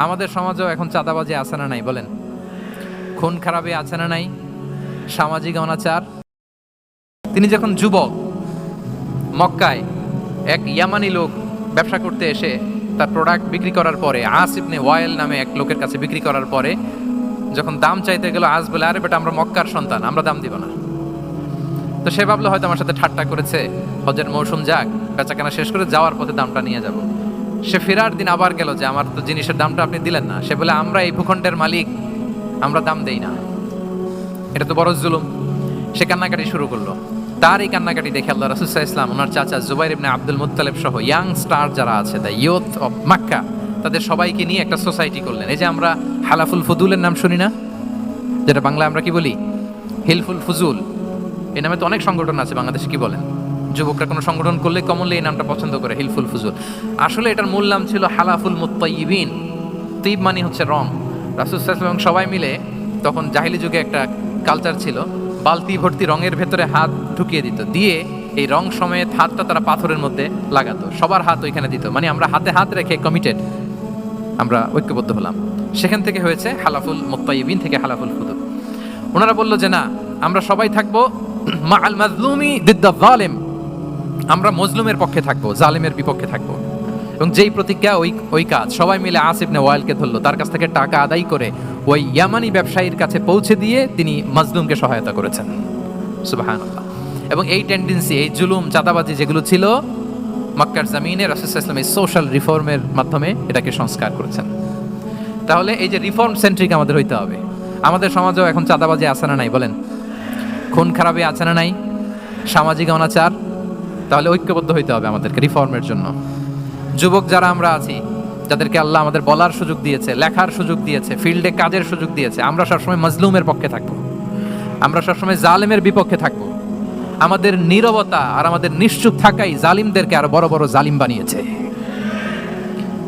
আমাদের সমাজেও এখন চাঁদাবাজি আছে না নাই বলেন? খুন খারাপি আছে না নাই? সামাজিক অনাচার। তিনি যখন যুবক, মক্কায় এক ইয়ামানি লোক ব্যবসা করতে এসে তার প্রোডাক্ট বিক্রি করার পরে, আস ইবনে ওয়াইল নামে এক লোকের কাছে বিক্রি করার পরে যখন দাম চাইতে গেল, আস বলে, আরে বেটা আমরা মক্কার সন্তান, আমরা দাম দিব না। তো সে ভাবলো হয়তো আমার সাথে ঠাট্টা করেছে, হজের মৌসুম যাক, বেচাকেনা শেষ করে যাওয়ার পথে দামটা নিয়ে যাব। সে ফেরার দিন আবার গেল যে আমার তো জিনিসের দামটা আপনি দিলেন না। সে বলে, আমরা এই ভূখণ্ডের মালিক, আমরা দাম দেই না, এটা তো বড় জুলুম। সে কান্নাকাটি শুরু করলো। তার এই কান্নাকাটি দেখে আল্লাহ রাসূল সাল্লাল্লাহু আলাইহি ওয়াসাল্লাম, ওনার চাচা জুবাইর ইবনে আব্দুল মুত্তালিব সহ ইয়াং স্টার যারা আছে, দ্য ইয়ুথ অফ মক্কা, তাদের সবাইকে নিয়ে একটা সোসাইটি করলেন। এই যে আমরা হালাফুল ফুজুলের নাম শুনি না, যেটা বাংলায় আমরা কি বলি, হিলফুল ফুজুল, এই নামে তো অনেক সংগঠন আছে বাংলাদেশে। কি বলেন, যুবকরা কোনো সংগঠন করলে কমনলি এই নামটা পছন্দ করে, হিলফুল ফুজুল। আসলে এটার মূল নাম ছিল হালাফুল মুত্তাইয়িবিন। তিব মানে হচ্ছে রং। রাসূল সাল্লাল্লাহু আলাইহি ওয়াসাল্লাম সবাই মিলে, তখন জাহিলি যুগে একটা কালচার ছিল, বালতি ভর্তি রঙের ভেতরে হাত ঢুকিয়ে দিত, দিয়ে এই রং সমেত হাতটা তারা পাথরের মধ্যে লাগাতো, সবার হাত ওইখানে দিত, মানে আমরা হাতে হাত রেখে কমিটেড, আমরা ঐক্যবদ্ধ হলাম। সেখান থেকে হয়েছে হালাফুল মুত্তাইয়িবিন, থেকে হালাফুল ফুজুল। ওনারা বলল যে না, আমরা সবাই থাকবো মাআল মাজলুমি দিদ্দা যালিম, আমরা মজলুমের পক্ষে থাকবো, জালিমের বিপক্ষে থাকবো। এবং যেই প্রতিজ্ঞা ওই কাজ, সবাই মিলে আস ইবনে ওয়াইলকে ধরলো, তার কাছ থেকে টাকা আদায় করে ওই ইয়ামানি ব্যবসায়ীর কাছে পৌঁছে দিয়ে তিনি মাজলুমকে সহায়তা করেছেন। সুবহানাল্লাহ। এবং এই টেন্ডেন্সি, এই জুলুম, চাঁদাবাজি যেগুলো ছিল মক্কার জমিনে, রাসূল সাল্লাল্লাহু আলাইহি ওয়াসাল্লাম এই সোশ্যাল রিফর্মের মাধ্যমে এটাকে সংস্কার করেছেন। তাহলে এই যে রিফর্ম সেন্ট্রিক আমাদের হইতে হবে। আমাদের সমাজেও এখন চাঁদাবাজি আছে না নাই বলেন? খুন খারাপি আছে না নাই? সামাজিক অনাচার। তাহলে ঐক্যবদ্ধ হইতে হবে আমাদেরকে রিফর্মের জন্য। যুবক যারা আমরা আছি, যাদেরকে আল্লাহ আমাদের বলার সুযোগ দিয়েছে, লেখার সুযোগ দিয়েছে, ফিল্ডে কাজের সুযোগ দিয়েছে, আমরা সবসময় মাজলুমের পক্ষে থাকবো, আমরা সবসময় জালিমের বিপক্ষে থাকবো। আমাদের নীরবতা আর আমাদের নিশ্চুপ থাকাই জালিমদেরকে আরো বড় বড় জালিম বানিয়েছে।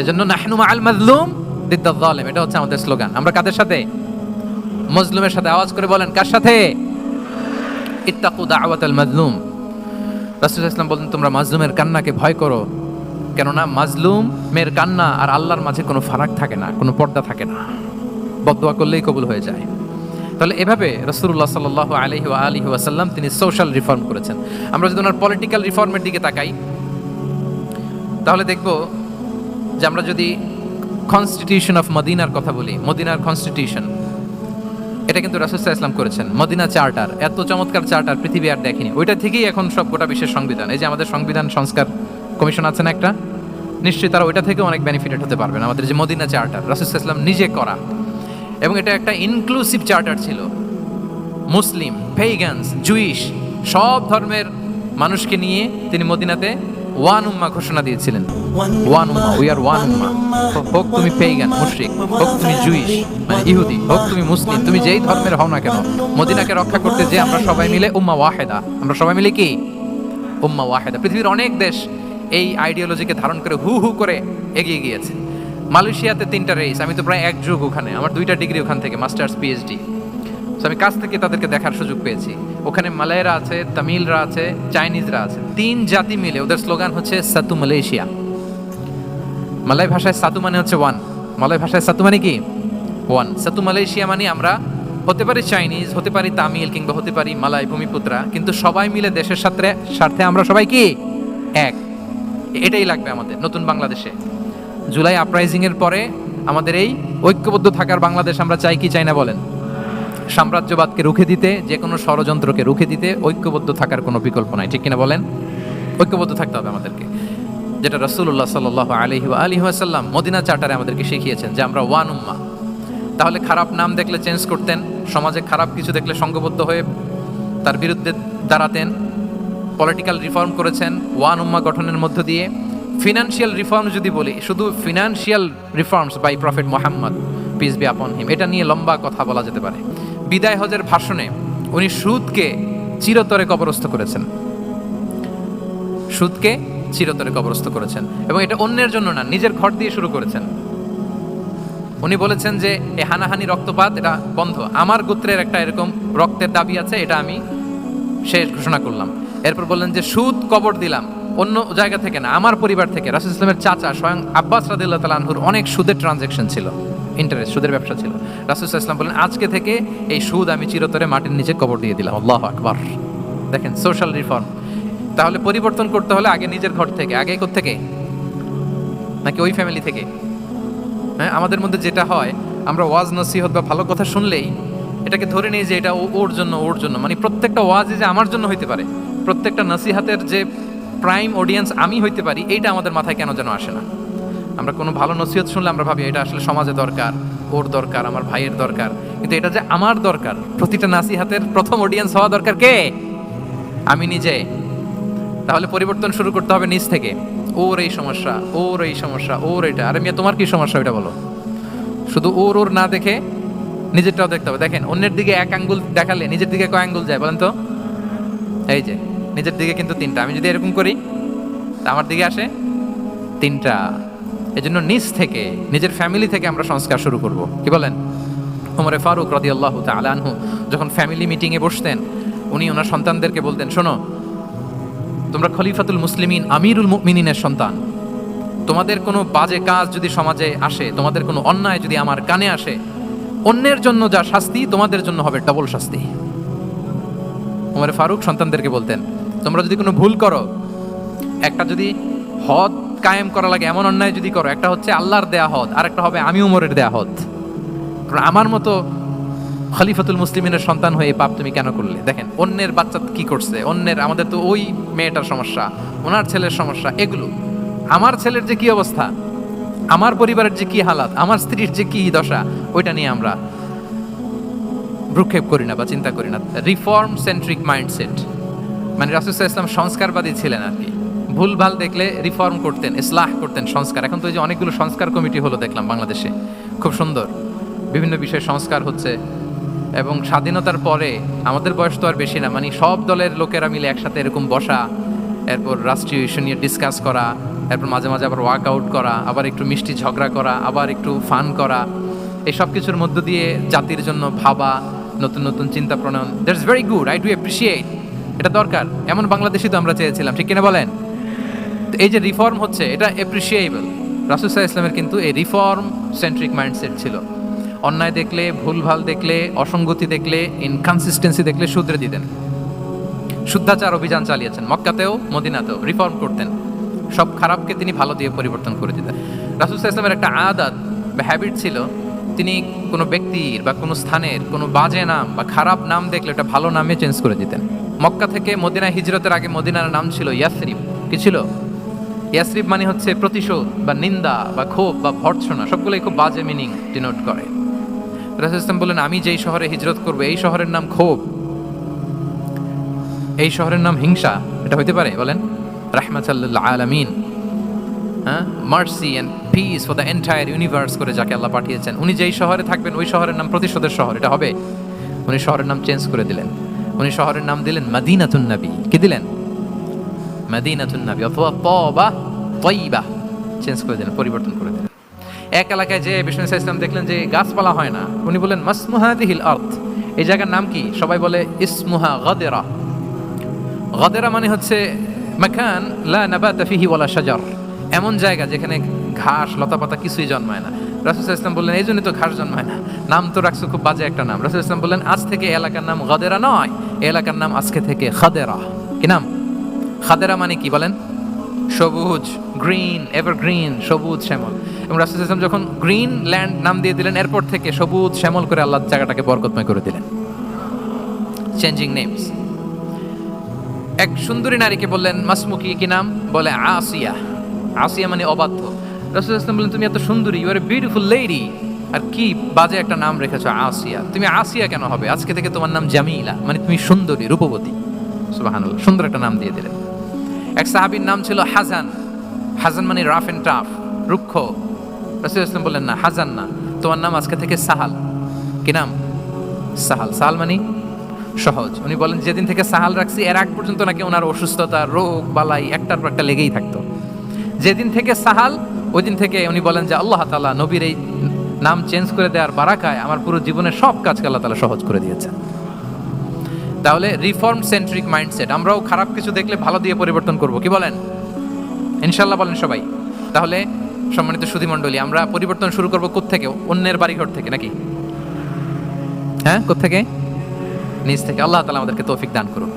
এজন্য নাহনু মাআল মাজলুম দিদ্দা যালিম, এটা হচ্ছে আমাদের স্লোগান। আমরা কাদের সাথে? মজলুমের সাথে। আওয়াজ করে বলেন, কার সাথে? ইত্তাকু দাওয়াতাল মাজলুম। রাসূল সাল্লাল্লাহু আলাইহি ওয়াসাল্লাম বলেন, তোমরা মাজলুমের কান্নাকে ভয় করো, কেননা মাজলুমের কান্না আর আল্লাহর মাঝে কোনো ফারাক থাকে না, কোনো পর্দা থাকে না, বদদোয়া করলেই কবুল হয়ে যায়। তাহলে এভাবে রাসূলুল্লাহ সাল্লাল্লাহু আলাইহি ওয়া আলিহি ওয়াসাল্লাম তিনি সোশ্যাল রিফর্ম করেছেন। আমরা যদি ওনার পলিটিক্যাল রিফর্মের দিকে তাকাই, তাহলে দেখব যে আমরা যদি কনস্টিটিউশন অফ মদিনার কথা বলি, মদিনার কনস্টিটিউশন, এটা কিন্তু রাসূল সাল্লাল্লাহু আলাইহি ওয়াসাল্লাম করেছেন। মদিনা চার্টার, এত চমৎকার চার্টার পৃথিবী আর দেখেনি। ওইটা থেকেই এখন সব গোটা বিশ্বের সংবিধান। এই যে আমাদের সংবিধান সংস্কার কমিশন আছে না একটা, নিশ্চয়ই তারা ওইটা থেকে অনেক বেনিফিটেড হতে পারবেন। আমাদের যে মদিনা চার্টার, রাসূল সাল্লাল্লাহু আলাইহি ওয়াসাল্লাম নিজে করা, এবং এটা একটা ইনক্লুসিভ চার্টার ছিল। মুসলিম, পেগানস, জুইশ, সব ধর্মের মানুষকে নিয়ে তিনি মদিনাতে ওয়ান উম্মাহ ঘোষণা দিয়েছিলেন। ওয়ান উম্মাহ, উই আর ওয়ান উম্মাহ। হোক তুমি পেগান, মুশরিক, হোক তুমি জুইশ মানে ইহুদি, হোক তুমি মুসলিম, তুমি যেই ধর্মের হও না কেন, মদিনাকে রক্ষা করতে যে আমরা সবাই মিলে উম্মাহ ওয়াহিদা, আমরা সবাই মিলে কি উম্মাহ ওয়াহিদা। পৃথিবীর অনেক দেশ এই আইডিওলজিকে ধারণ করে হু হু করে এগিয়ে গিয়েছে। মালয়েশিয়াতে 3টা রেস, আমি তো প্রায় এক যুগ ওখানে, আমার 2টা ডিগ্রি ওখান থেকে, মাস্টার্স পিএইচডি। সো আমি কাছ থেকে তাদেরকে দেখার সুযোগ পেয়েছি। ওখানে মালয়েরা আছে, তামিলরা আছে, চাইনিজরা আছে, 3 জাতি মিলে ওদের স্লোগান হচ্ছে সাতু মালয়েশিয়া। মালয় ভাষায় সাতু মানে হচ্ছে ওয়ান, মালয় ভাষায় সাতু মানে কি ওয়ান। সাতু মালয়েশিয়া মানে আমরা হতে পারি চাইনিজ, হতে পারি তামিল, কিংবা হতে পারি মালয় ভূমিপুত্রা, কিন্তু সবাই মিলে দেশের স্বার্থে আমরা সবাই কি এক। এটাই লাগবে আমাদের নতুন বাংলাদেশে। জুলাই আপরাইজিং এর পরে আমাদের এই ঐক্যবদ্ধ থাকার বাংলাদেশ আমরা চাই কি চাই না বলেন? সাম্রাজ্যবাদকে রুখে দিতে, যে কোনো ষড়যন্ত্রকে রুখে দিতে ঐক্যবদ্ধ থাকার কোনো বিকল্প নাই, ঠিক কিনা বলেন? ঐক্যবদ্ধ থাকতে হবে আমাদেরকে, যেটা রাসূলুল্লাহ সাল্লাল্লাহু আলাইহি ওয়া আলিহি ওয়াসাল্লাম মদিনা চার্টারে আমাদেরকে শিখিয়েছেন যে আমরা ওয়ান উম্মাহ। তাহলে খারাপ নাম দেখলে চেঞ্জ করতেন, সমাজে খারাপ কিছু দেখলে সংঘবদ্ধ হয়ে তার বিরুদ্ধে দাঁড়াতেন। পলিটিক্যাল রিফর্ম করেছেন ওয়ান উম্মাহ গঠনের মধ্য দিয়ে। ফিনান্সিয়াল রিফর্ম যদি বলি, শুধু financial reforms by prophet Muhammad peace be upon him, এটা নিয়ে লম্বা কথা বলা যেতে পারে। বিদায় হজের ভাষণে উনি সুদকে চিরতরে কবরস্থ করেছেন, সুদকে চিরতরে কবরস্থ করেছেন, এবং এটা অন্যের জন্য না, নিজের ঘর দিয়ে শুরু করেছেন। উনি বলেছেন যে এই হানাহানি, রক্তপাত এটা বন্ধ, আমার গোত্রের একটা এরকম রক্তের দাবি আছে, এটা আমি শেষ ঘোষণা করলাম। এরপর বললেন যে সুদ কবর দিলাম, অন্য জায়গা থেকে না, আমার পরিবার থেকে। রাসূল ইসলামের চাচা স্বয়ং আব্বাস রাদিয়াল্লাহু তাআলা আনহুর অনেক সুদের ট্রানজাকশন ছিল, ইন্টারেস্ট, সুদের ব্যবসা ছিল। রাসূল ইসলাম বলেন, আজকে থেকে এই সুদ আমি চিরতরে মাটির নিচে কবর দিয়ে দিলাম। আল্লাহু আকবার। দেখেন সোশ্যাল রিফর্ম। তাহলে পরিবর্তন করতে হলে আগে নিজের ঘর থেকে, আগে কোত্থেকে, নাকি ওই ফ্যামিলি থেকে? হ্যাঁ, আমাদের মধ্যে যেটা হয়, আমরা ওয়াজ নসিহত বা ভালো কথা শুনলেই এটাকে ধরে নিই যে এটা ওর জন্য, ওর জন্য। মানে প্রত্যেকটা ওয়াজে যে আমার জন্য হইতে পারে, প্রত্যেকটা নসিহাতের যে প্রাইম অডিয়েন্স আমি হইতে পারি, এইটা আমাদের মাথায় কেন যেন আসে না। আমরা কোনো ভালো নসিহত শুনলে আমরা ভাবি এটা আসলে সমাজে দরকার, ওর দরকার, আমার ভাইয়ের দরকার। কিন্তু এটা যে আমার দরকার, প্রতিটা নসিহাতের প্রথম অডিয়েন্স হওয়া দরকার কে? আমি নিজে। তাহলে পরিবর্তন শুরু করতে হবে নিজ থেকে। ওর এই সমস্যা, ওর এই সমস্যা, ওর এটা। আরে মিয়া, তোমার কি সমস্যা ওইটা বলো। শুধু ওর ওর না দেখে নিজেরটাও দেখতে হবে। দেখেন, অন্যের দিকে এক আঙ্গুল দেখালে নিজের দিকে কয় আঙ্গুল যায় বলেন তো? এই যে নিজের দিকে কিন্তু তিনটা। আমি যদি এরকম করি তা আমার দিকে আসে তিনটা। এজন্য নিজ থেকে, নিজের ফ্যামিলি থেকে আমরা সংস্কার শুরু করব। কি বলেন? ওমরে ফারুক রাদিয়াল্লাহু তাআলা আনহু যখন ফ্যামিলি মিটিংয়ে বসতেন, উনি ওনার সন্তানদেরকে বলতেন, শোনো, তোমরা খলিফাতুল মুসলিমিন, আমিরুল মুমিনিনের সন্তান। তোমাদের কোনো বাজে কাজ যদি সমাজে আসে, তোমাদের কোনো অন্যায় যদি আমার কানে আসে, অন্যের জন্য যা শাস্তি তোমাদের জন্য হবে ডবল শাস্তি। ওমরে ফারুক সন্তানদেরকে বলতেন, তোমরা যদি কোনো ভুল করো, একটা যদি হদ কায়েম করা লাগে এমন অন্যায় যদি করো, একটা হচ্ছে আল্লাহর দেয়া হদ, আর একটা হবে আমি উমরের দেয়া হদ। কারণ আমার মতো খলিফাতুল মুসলিমিনের সন্তান হয়ে পাপ তুমি কেন করলে? দেখেন অন্যের বাচ্চা কি করছে, অন্যের, আমাদের তো ওই মেয়েটার সমস্যা, ওনার ছেলের সমস্যা, এগুলো। আমার ছেলের যে কি অবস্থা, আমার পরিবারের যে কি হালাত, আমার স্ত্রীর যে কি দশা, ওইটা নিয়ে আমরা ভ্রুক্ষেপ করি না বা চিন্তা করি না। রিফর্ম সেন্ট্রিক মাইন্ডসেট, মানে রাসূল সাল্লাল্লাহু আলাইহি ওয়াসাল্লাম সংস্কারবাদী ছিলেন আর কি। ভুল ভাল দেখলে রিফর্ম করতেন, ইসলাহ করতেন, সংস্কার। এখন তো এই যে অনেকগুলো সংস্কার কমিটি হলো দেখলাম বাংলাদেশে, খুব সুন্দর, বিভিন্ন বিষয়ে সংস্কার হচ্ছে। এবং স্বাধীনতার পরে আমাদের বয়স তো আর বেশি না, মানে সব দলের লোকেরা মিলে একসাথে এরকম বসা, এরপর রাষ্ট্রীয় ইস্যু নিয়ে ডিসকাস করা, এরপর মাঝে মাঝে আবার ওয়ার্কআউট করা, আবার একটু মিষ্টি ঝগড়া করা, আবার একটু ফান করা, এই সব কিছুর মধ্য দিয়ে জাতির জন্য ভাবা, নতুন নতুন চিন্তা প্রণয়ন। That's very good, I do appreciate. এটা দরকার, এমন বাংলাদেশই তো আমরা চেয়েছিলাম, ঠিক কিনা বলেন? তো এই যে রিফর্ম হচ্ছে, এটা অ্যাপ্রিসিয়েবল। রাসূল সাল্লাল্লাহু আলাইহি ওয়াসাল্লামের কিন্তু এই রিফর্ম সেন্ট্রিক মাইন্ডসেট ছিল। অন্যায় দেখলে, ভুলভাল দেখলে, অসঙ্গতি দেখলে, ইনকনসিস্টেন্সি দেখলে শুধরে দিতেন। শুদ্ধাচার অভিযান চালিয়েছেন মক্কাতেও, মদিনাতেও, রিফর্ম করতেন। সব খারাপকে তিনি ভালো দিয়ে পরিবর্তন করে দিতেন। রাসূল সাল্লাল্লাহু আলাইহি ওয়াসাল্লামের একটা আদাত বা হ্যাবিট ছিল, তিনি কোনো ব্যক্তির বা কোনো স্থানের কোনো বাজে নাম বা খারাপ নাম দেখলে এটা ভালো নামে চেঞ্জ করে দিতেন। মক্কা থেকে মদিনা হিজরতের আগে মদিনার নাম ছিল ইয়াসরিব। কি ছিল? ইয়াসরিব মানে হচ্ছে প্রতিশোধ বা নিন্দা বা ক্ষোভ বা ভর্ৎসনা, সবগুলোই খুব বাজে মিনিং ডিনোট করে। রাসূল ইসলাম বললেন, আমি যেই শহরে হিজরত করব এই শহরের নাম ক্ষোভ, এই শহরের নাম হিংসা, এটা হইতে পারে? বলেন। রাহমাতাল লিল আলামিন, হ্যাঁ, mercy and peace for the entire universe করে যাকে আল্লাহ পাঠিয়েছেন, উনি যেই শহরে থাকবেন ওই শহরের নাম প্রতিশোধের শহর, এটা হবে? উনি শহরের নাম চেঞ্জ করে দিলেন। উনি শহরের নাম দিলেন মদিনাতুন নবী। কি দিলেন? মদিনাতুন নবী, অথবা তওবা, তয়্যিবা, চেঞ্জ করে দিলেন, পরিবর্তন করে দিলেন। এক এলাকায় যে বিষ্ণু ইসলাম দেখলেন যে গাছপালা হয় না, উনি বললেন মাসমু হাযিহিল আরদ, এই জায়গার নাম কি? সবাই বলে ইসমুহা গাদেরা। গাদেরা মানে হচ্ছে মাকান লা নাবাতা ফিহি ওয়ালা শাজার, এমন জায়গা যেখানে ঘাস লতাপাতা কিছুই জন্মায় না। রাসূল সাল্লাল্লাহু আলাইহি ওয়াসাল্লাম বললেন, এই জন্যই তো ঘাস জন্মায় না, নাম তো রাখছো খুব বাজে একটা নাম। রাসূল সাল্লাল্লাহু আলাইহি ওয়াসাল্লাম বললেন, আজ থেকে এলাকার নাম গাদেরা নয়, এই এলাকার নাম আজকে থেকে খাদেরা। কি নাম? খাদেরা মানে কি বলেন? সবুজ, গ্রিন, এভারগ্রিন, সবুজ শ্যামল। এবং রাসূল সাল্লাল্লাহু আলাইহি ওয়াসাল্লাম যখন গ্রিন ল্যান্ড নাম দিয়ে দিলেন, এরপর থেকে সবুজ শ্যামল করে আল্লাহ জায়গাটাকে বরকতময় করে দিলেন। Changing names. এক সুন্দরী নারীকে বললেন মাসমুকি, কি নাম? বলে আসিয়া। আসিয়া মানে অবাধ্য। রাসূল সাল্লাল্লাহু আলাইহি ওয়াসাল্লাম বললেন, তুমি এত সুন্দরী, you are a beautiful lady, আর কি বাজে একটা নাম রেখেছো আসিয়া। তুমি আসিয়া কেন হবে? আজকে থেকে তোমার নাম জামিলা, মানে তুমি সুন্দরী, রূপবতী। সুবহানাল্লাহ, সুন্দর একটা নাম দিয়ে দিলেন। এক সাহাবীর নাম ছিল হাজান। হাজান মানে রাফ এন্ড টাফ, রুক্ষ। রাসূল সাল্লাল্লাহু আলাইহি ওয়াসাল্লাম বললেন, না হাজান না, তোমার নাম আজকে থেকে সাহাল। কি নাম? সাহাল। সাহাল মানে সহজ। উনি বলেন, যেদিন থেকে সাহাল রাখছি এর আগ পর্যন্ত নাকি ওনার অসুস্থতা, রোগ বালাই একটার পর একটা লেগেই থাকতো। যেদিন থেকে সাহাল, ওই দিন থেকে উনি বলেন যে আল্লাহ তাআলা নবীর এই নাম চেঞ্জ করে দেওয়ার বারাকায় আমার পুরো জীবনের সব কাজকে আল্লাহ তাআলা সহজ করে দিয়েছেন। তাহলে রিফর্ম সেন্ট্রিক মাইন্ডসেট, আমরাও খারাপ কিছু দেখলে ভালো দিয়ে পরিবর্তন করব। কি বলেন? ইনশাল্লাহ বলেন সবাই। তাহলে সম্মানিত সুধীমণ্ডলী, আমরা পরিবর্তন শুরু করবো কোত্থেকে? অন্যের বাড়িঘর থেকে নাকি? হ্যাঁ, কোত্থেকে? নিজ থেকে। আল্লাহ তাআলা আমাদেরকে তৌফিক দান করুন।